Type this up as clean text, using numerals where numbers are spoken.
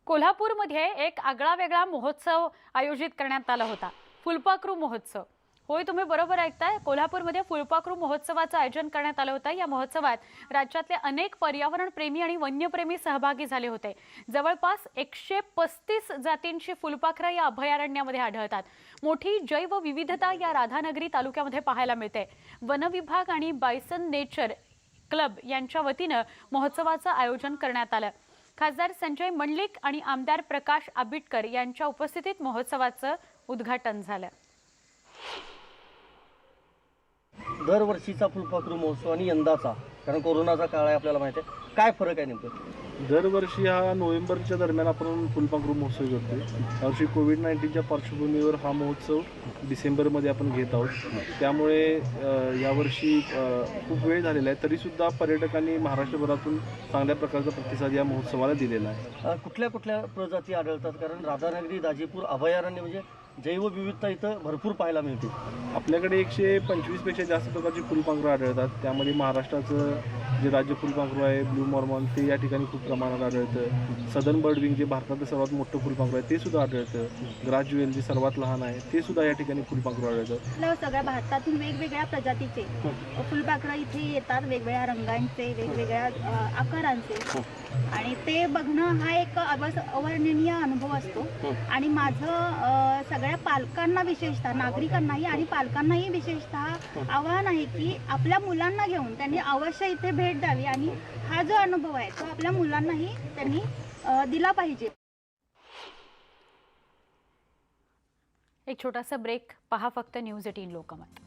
कोल्हापूरमध्ये एक आगळा वेगळा महोत्सव आयोजित करण्यात आला होता, फुलपाखरू महोत्सव। होय, तुम्ही बरोबर ऐकताय। कोल्हापूरमध्ये फुलपाखरू महोत्सवाचं आयोजन करण्यात आलं होतं। या महोत्सवात राज्यातले अनेक पर्यावरण प्रेमी आणि वन्यप्रेमी सहभागी झाले होते। जवळपास 135 जातींची फुलपाखरं या अभयारण्यामध्ये आढळतात। मोठी जैव विविधता या राधानगरी तालुक्यामध्ये पाहायला मिळते। वन विभाग आणि बायसन नेचर क्लब यांच्या वतीनं महोत्सवाचं आयोजन करण्यात आलं। खासदार संजय मंडलिक आणि आमदार प्रकाश आबिटकर यांच्या उपस्थितीत महोत्सवाचं उद्घाटन झालं। दरवर्षीचा फुलपाखरू महोत्सव आणि यंदाचा, कारण कोरोनाचा काळ आहे, आपल्याला माहिती आहे, काय फरक आहे नेमकं? दरवर्षी हा नोव्हेंबरच्या दरम्यान आपण फुलपाखरू महोत्सव करतो। यावर्षी कोविड-19च्या पार्श्वभूमीवर हा महोत्सव डिसेंबरमध्ये आपण घेत आहोत। त्यामुळे यावर्षी खूप वेळ झालेला आहे, तरीसुद्धा पर्यटकांनी महाराष्ट्रभरातून चांगल्या प्रकारचा प्रतिसाद या महोत्सवाला दिलेला आहे। कुठल्या कुठल्या प्रजाती आढळतात? कारण राधानगरी दाजीपूर अभयारण्य म्हणजे जैवविविधता इथं भरपूर पाहायला मिळते। आपल्याकडे 125 पेक्षा जास्त प्रकारची फुलपाखरं आढळतात। त्यामध्ये महाराष्ट्राचं जे राज्य फुलपाखरू आहे ब्लू मॉर्मॉन, ते या ठिकाणी खूप प्रमाणात आढळतं। सदर्न बर्डविंग जे भारतातलं सर्वात मोठं फुलपाखरू आहे ते सुद्धा आढळतं। ग्रास ज्वेल जे सर्वात लहान आहे ते सुद्धा या ठिकाणी फुलपाखरू आढळतं। सगळ्या भारतातून वेगवेगळ्या प्रजातीचे फुलपाखरं इथे येतात, वेगवेगळ्या रंगांचे, वेगवेगळ्या आकारांचे, आणि ते बघणं हा एक अवर्णनीय अनुभव असतो। आणि माझं सगळ्या पालकांना, विशेषतः नागरिकांनाही आणि पालकांनाही विशेषतः आवाहन आहे की आपल्या मुलांना घेऊन त्यांनी अवश्य इथे भेट द्यावी आणि हा जो अनुभव आहे तो आपल्या मुलांनाही त्यांनी दिला पाहिजे। एक छोटासा ब्रेक, पहा फक्त न्यूज 18 लोकमत।